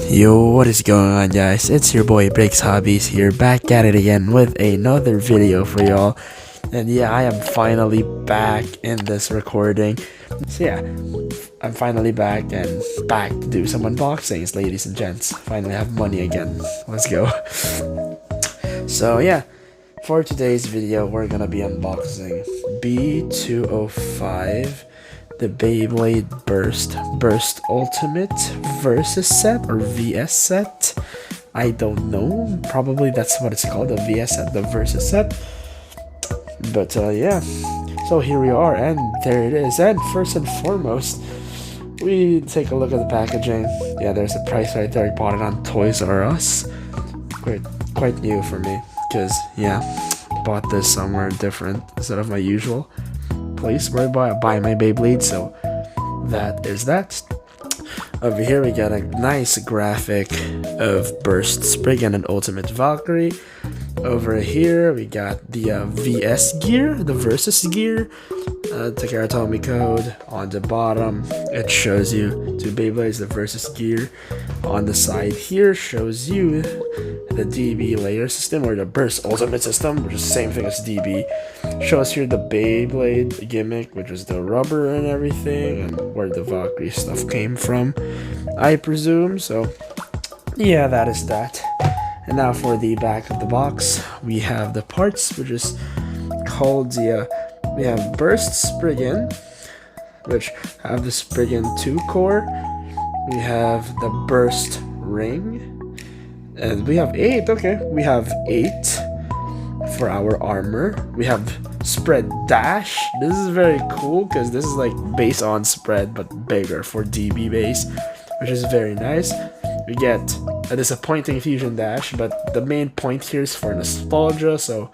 Yo, what is going on, guys? It's your boy Brigz Hobbies here, back at it again with another video for y'all. And yeah, I am finally back in this recording. So yeah, I'm finally back to do some unboxings, ladies and gents. Finally have money again. Let's go. So yeah, for today's video, we're gonna be unboxing B-205. The Beyblade Burst Ultimate Versus Set or VS Set. I don't know. Probably that's what it's called, the VS Set, the Versus Set. But yeah, so here we are, and there it is. And first and foremost, we take a look at the packaging. Yeah, there's a price right there. I bought it on Toys R Us. Quite new for me, because yeah, bought this somewhere different instead of my usual place where I buy my Beyblade. So that is that. Over here we got a nice graphic of Burst Spriggan and Ultimate Valkyrie. Over here we got the VS gear, the Versus gear. Takaratomi code. On the bottom it shows you two Beyblades, the Versus gear. On the side here shows you the DB layer system, or the Burst Ultimate system, which is the same thing as DB. Shows here the Beyblade gimmick, which is the rubber and everything, and where the Valkyrie stuff came from, I presume. So yeah, that is that. And now for the back of the box, we have the parts, which is called the we have Burst Spriggan, which have the Spriggan 2 core. We have the Burst ring, and we have 8. Okay, we have 8 for our armor. We have Spread Dash. This is very cool because this is like based on Spread but bigger for DB base, which is very nice. We get a disappointing Fusion Dash, but the main point here is for nostalgia, so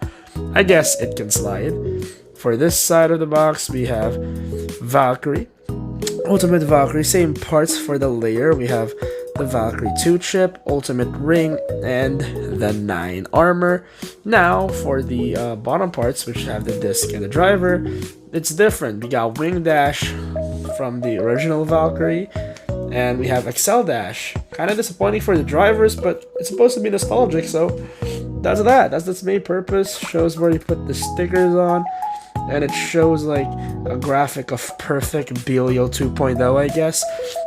I guess it can slide. For this side of the box, we have Valkyrie, Ultimate Valkyrie, same parts for the layer. We have the Valkyrie 2 chip, Ultimate ring, and the 9 armor. Now for the bottom parts, which have the disc and the driver, it's different. We got Wing Dash from the original Valkyrie, and we have Excel Dash. Kind of disappointing for the drivers, but it's supposed to be nostalgic, so that's that. That's its main purpose. Shows where you put the stickers on, and it shows like a graphic of perfect Belio 2.0, I guess.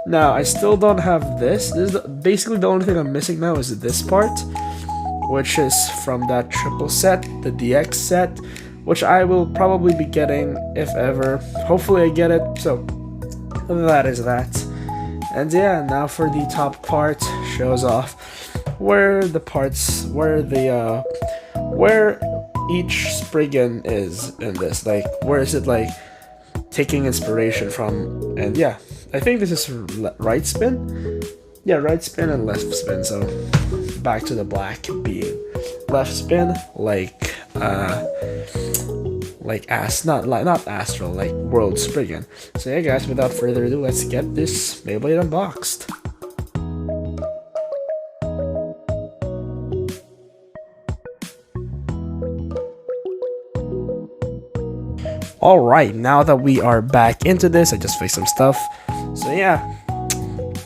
Now, I still don't have this. This is basically the only thing I'm missing now is this part, which is from that triple set, the DX set, which I will probably be getting if ever. Hopefully I get it, so that is that. And yeah, now for the top part, shows off where the parts, where each Spriggan is in this, like where is it like taking inspiration from. And yeah, I think this is right spin. Yeah, right spin and left spin. So back to the black being left spin, like not Astral, like World Spriggan. So yeah, guys, without further ado, let's get this Beyblade unboxed. Alright, now that we are back into this, I just fixed some stuff. So yeah,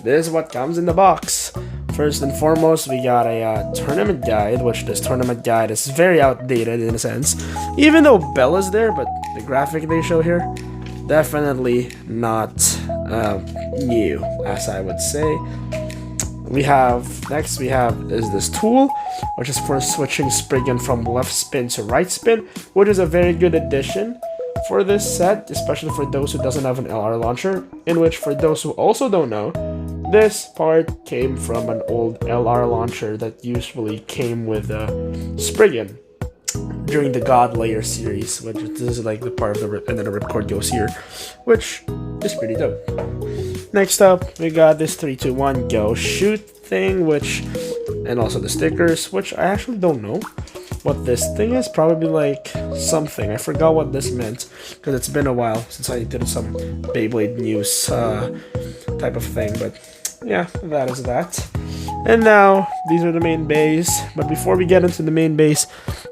this is what comes in the box. First and foremost, we got a tournament guide, which this tournament guide is very outdated in a sense. Even though Bella's there, but the graphic they show here, definitely not new, as I would say. Next we have is this tool, which is for switching Spriggan from left spin to right spin, which is a very good addition for this set, especially for those who doesn't have an LR launcher, in which, for those who also don't know, this part came from an old LR launcher that usually came with Spriggan during the God Layer series, which this is like the part of the rip, and then the ripcord goes here, which is pretty dope. Next up, we got this 3, 2, 1 go shoot thing, which, and also the stickers, which I actually don't know what this thing is. Probably like something. I forgot what this meant because it's been a while since I did some Beyblade news type of thing. But yeah, that is that. And now these are the main bays. But before we get into the main base,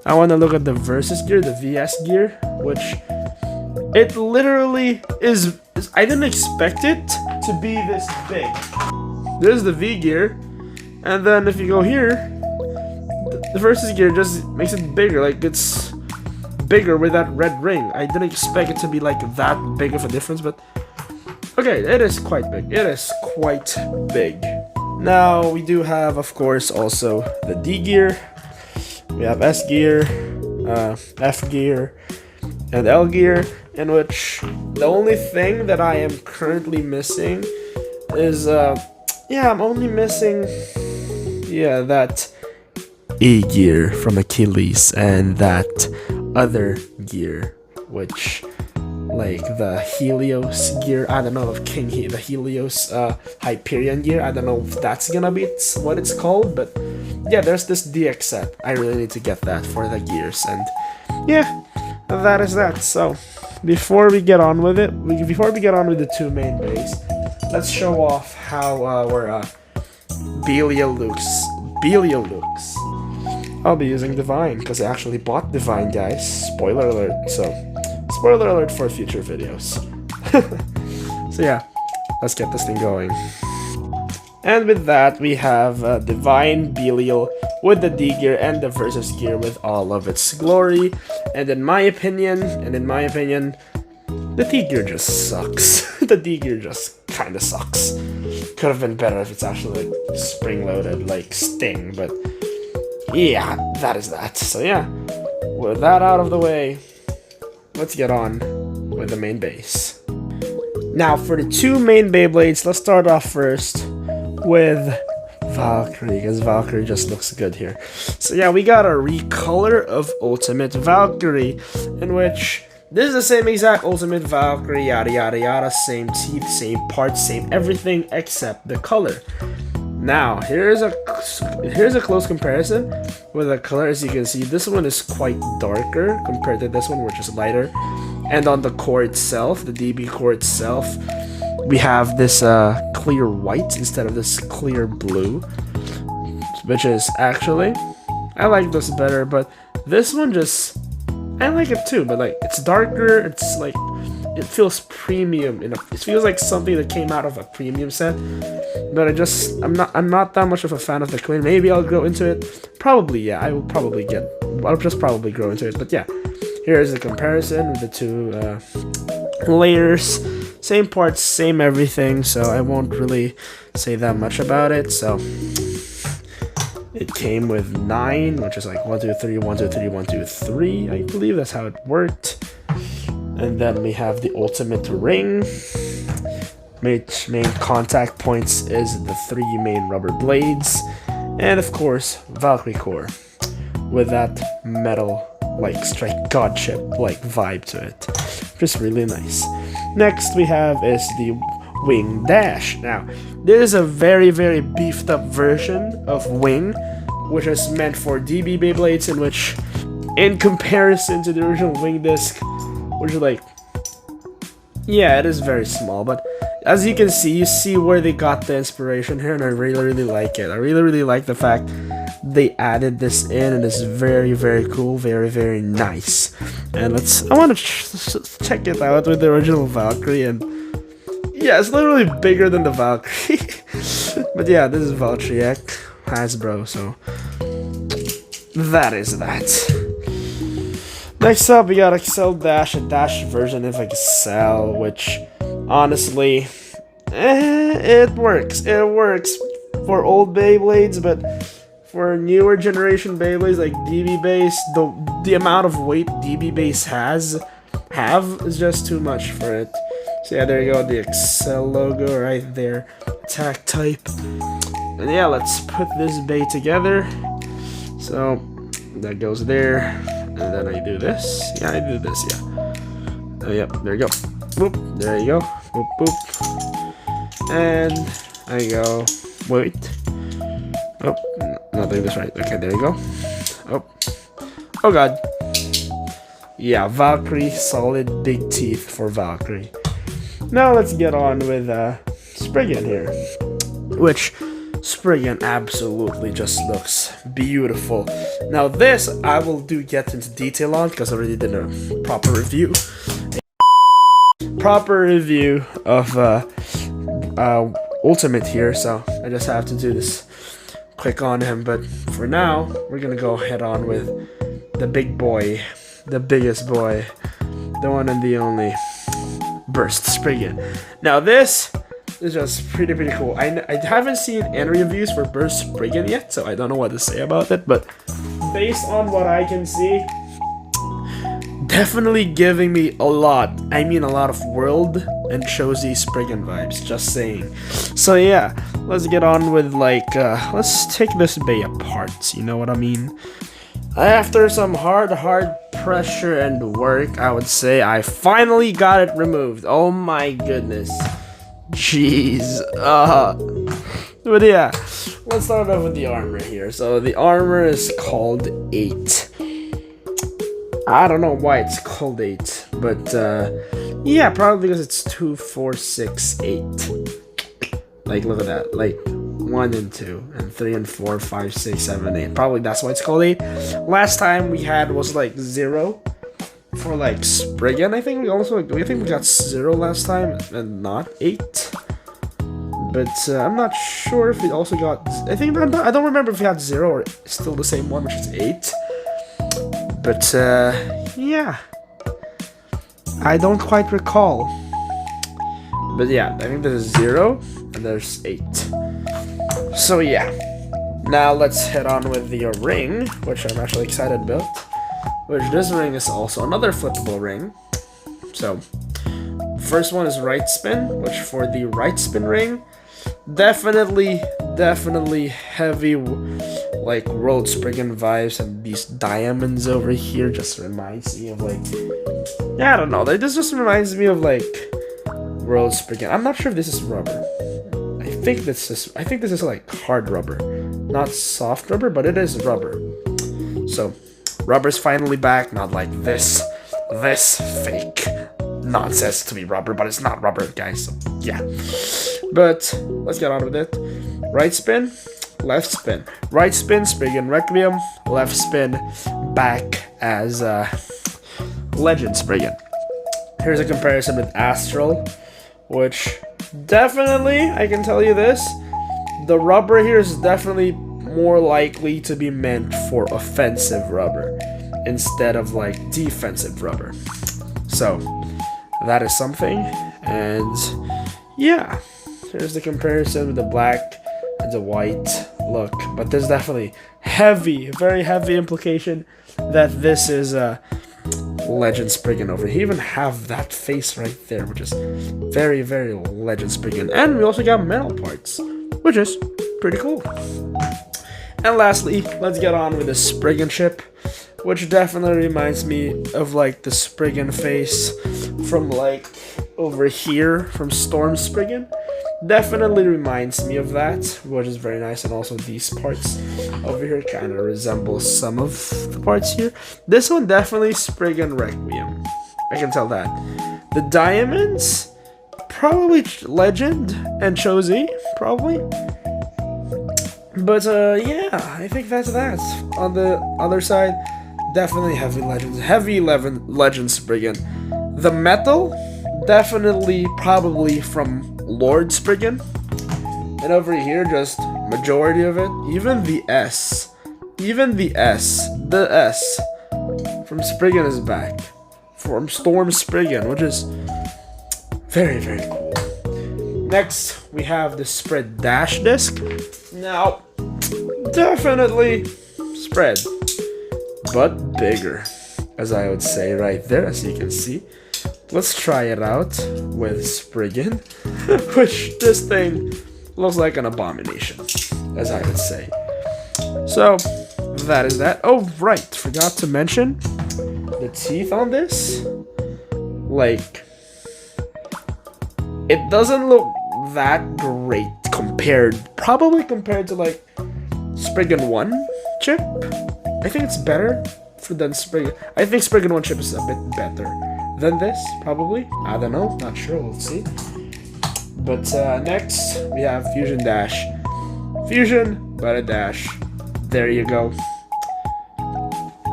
I want to look at the Versus gear, the VS gear, which it literally is. I didn't expect it to be this big. This is the V gear. And then if you go here, the versus gear just makes it bigger. Like, it's bigger with that red ring. I didn't expect it to be like that big of a difference, but okay, it is quite big. It is quite big. Now we do have, of course, also the D gear. We have S gear, F gear, and L gear, in which the only thing that I am currently missing is, I'm only missing, that E gear from Achilles and that other gear, which, like the Helios gear, I don't know if the Helios Hyperion gear, I don't know if that's gonna be what it's called, but yeah, there's this DX set. I really need to get that for the gears, and yeah, that is that. So before we get on with it, before we get on with the two main bays, let's show off how our Belial looks. I'll be using Divine because I actually bought Divine, guys. Spoiler alert. So spoiler alert for future videos. So yeah, let's get this thing going. And with that, we have Divine Belial with the D gear and the Versus gear with all of its glory. And in my opinion, the D gear just sucks. The D gear just kind of sucks. Could have been better if it's actually like spring-loaded, like Sting, but yeah, that is that. So yeah, with that out of the way, let's get on with the main base. Now for the two main Beyblades, let's start off first with Valkyrie, because Valkyrie just looks good here. So yeah, we got a recolor of Ultimate Valkyrie, in which this is the same exact Ultimate Valkyrie, yada yada yada, same teeth, same parts, same everything except the color. Now here's a close comparison with the color. As you can see, this one is quite darker compared to this one, which is lighter. And on the core itself, the DB core itself, we have this clear white instead of this clear blue, which is actually, I like this better, but this one just, I like it too, but like, it's darker, it's like, it feels premium, it feels like something that came out of a premium set, but I'm not that much of a fan of the Queen. Maybe I'll grow into it, probably, yeah, I'll just probably grow into it, but yeah, here's the comparison with the two layers. Same parts, same everything, so I won't really say that much about it. So it came with 9, which is like 1, 2, 3, 1, 2, 3, 1, 2, 3. I believe that's how it worked. And then we have the ultimate ring. Which main contact points is the 3 main rubber blades. And of course, Valkyrie core with that metal like strike godship like vibe to it, which is really nice. Next we have is the Wing Dash. Now this is a very beefed up version of Wing, which is meant for DB Beyblades, in which, in comparison to the original Wing disc, which is like, yeah, it is very small, but as you can see, you see where they got the inspiration here, and I really like it. I really like the fact they added this in, and it's very cool, very nice. And I want to check it out with the original Valkyrie, and yeah, it's literally bigger than the Valkyrie. But yeah, this is Valkyrie Hasbro, so that is that. Next up, we got Excel Dash, a Dash version of Excel, which honestly, it works. It works for old Beyblades, but for newer generation Beyblades like DB Base, the amount of weight DB Base have is just too much for it. So yeah, there you go, the Excel logo right there, attack type. And yeah, let's put this bay together. So that goes there, and then I do this. Yeah, I do this, yeah. Oh, yep, there you go. Boop, there you go. Boop, boop. And there you go. Wait. Oh, not doing this right. Okay, there you go. Oh god. Yeah, Valkyrie, solid big teeth for Valkyrie. Now let's get on with Spriggan here, which Spriggan absolutely just looks beautiful. Now this I will get into detail on because I already did a proper review. Of Ultimate here, so I just have to do this quick on him, but for now, we're gonna go head on with the big boy, the biggest boy, the one and the only Burst Spriggan. Now this is just pretty cool. I haven't seen any reviews for Burst Spriggan yet, so I don't know what to say about it, but based on what I can see, definitely giving me a lot of world and Chozy Spriggan vibes, just saying. So yeah, let's get on with let's take this bay apart, you know what I mean? After some hard pressure and work, I would say I finally got it removed. Oh my goodness. Jeez. But yeah, let's start off with the armor here. So the armor is called 8. I don't know why it's called 8, but yeah, probably because it's 2, 4, 6, 8. Like, look at that. Like 1 and 2 and 3 and 4, 5, 6, 7, 8. Probably that's why it's called 8. Last time we had was like 0 for like Spriggan. I think we got 0 last time and not 8. But I'm not sure if we also got. I don't remember if we had 0 or still the same one, which is 8. But yeah, I don't quite recall. But yeah, I think there's 0 and there's 8. So yeah, now let's head on with the ring, which I'm actually excited about. Which this ring is also another flippable ring. So first one is right spin, which for the right spin ring, definitely heavy like World Spriggan vibes, and these diamonds over here just reminds me of like, yeah, I don't know, this just reminds me of like World Spriggan. I'm not sure if this is rubber. I think this is like hard rubber, not soft rubber, but it is rubber. So rubber's finally back, not like this fake nonsense to be rubber, but it's not rubber, guys. So yeah, but let's get on with it. Right spin, left spin. Right spin, Spriggan Requiem. Left spin, back as Legend Spriggan. Here's a comparison with Astral, which definitely, I can tell you this, the rubber here is definitely more likely to be meant for offensive rubber instead of like defensive rubber. So that is something. And yeah, here's the comparison with the black and the white look. But there's definitely very heavy implication that this is a Legend Spriggan over here. Even have that face right there, which is very Legend Spriggan. And we also got metal parts, which is pretty cool. And lastly, let's get on with the Spriggan ship, which definitely reminds me of like the Spriggan face from like over here from Storm Spriggan. Definitely reminds me of that, which is very nice. And also these parts over here kind of resemble some of the parts here. This one definitely Spriggan Requiem, I can tell that. The diamonds, probably Legend and Chozy, probably. But yeah, I think that's that. On the other side, definitely heavy Legend Spriggan. The metal, definitely probably from Lord Spriggan. And over here, just majority of it. Even the S from Spriggan is back. From Storm Spriggan, which is very cool. Next, we have the Spread Dash disc. Now, definitely spread, but bigger, as I would say right there, as you can see. Let's try it out with Spriggan, which this thing looks like an abomination, as I would say. So, that is that. Oh, right, forgot to mention the teeth on this. Like, it doesn't look that great probably compared to like Spriggan 1 chip. I think it's better than Spriggan. I think Spriggan 1 chip is a bit better than this, probably. I don't know, not sure, we'll see. But next we have Fusion Dash. Fusion, but a dash. There you go.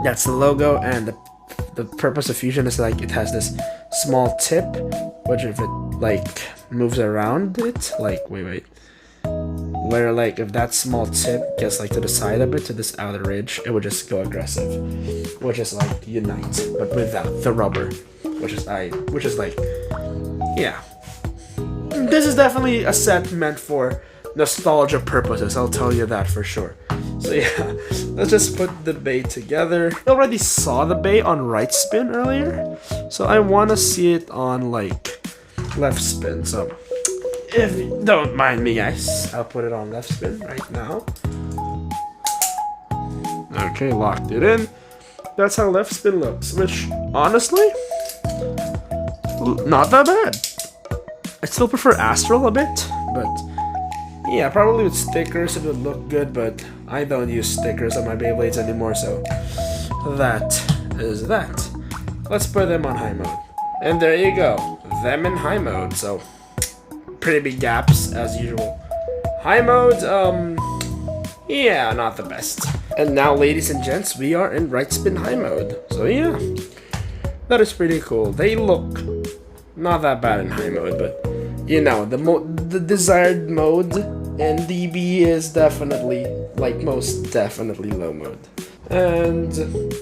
That's the logo, and the purpose of Fusion is like it has this small tip, which if it like moves around it, like wait, where like if that small tip gets like to the side a bit to this outer ridge, it would just go aggressive, which is like unite, but without the rubber, which is like, yeah. This is definitely a set meant for nostalgia purposes, I'll tell you that for sure. So yeah, let's just put the bay together. I already saw the bay on right spin earlier, so I want to see it on like left spin. So if you don't mind me, guys, I'll put it on left spin right now. Okay, locked it in. That's how left spin looks, which honestly, not that bad. I still prefer Astral a bit, but yeah, probably with stickers it would look good, but I don't use stickers on my Beyblades anymore, so that is that. Let's put them on high mode. And there you go, them in high mode, so pretty big gaps as usual. High mode, yeah, not the best. And now, ladies and gents, we are in right spin high mode, so yeah, that is pretty cool. They look not that bad in high mode, but you know, the desired mode in DB is definitely, like most definitely, low mode. And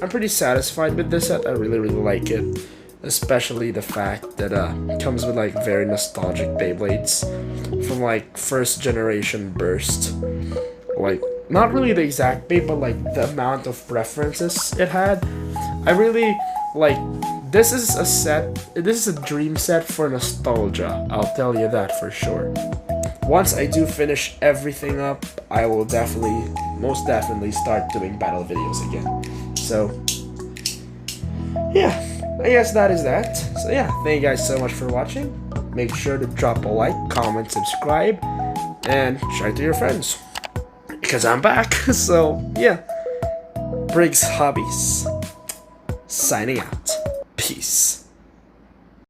I'm pretty satisfied with this set. I really like it, especially the fact that it comes with like very nostalgic Beyblades from like first generation Burst. Like not really the exact Bey, but like the amount of references it had. I really like. This is a set, this is a dream set for nostalgia, I'll tell you that for sure. Once I do finish everything up, I will most definitely start doing battle videos again. So, yeah, I guess that is that. So yeah, thank you guys so much for watching. Make sure to drop a like, comment, subscribe, and share it to your friends. Because I'm back, so yeah. Brigz Hobbies, signing out. Peace.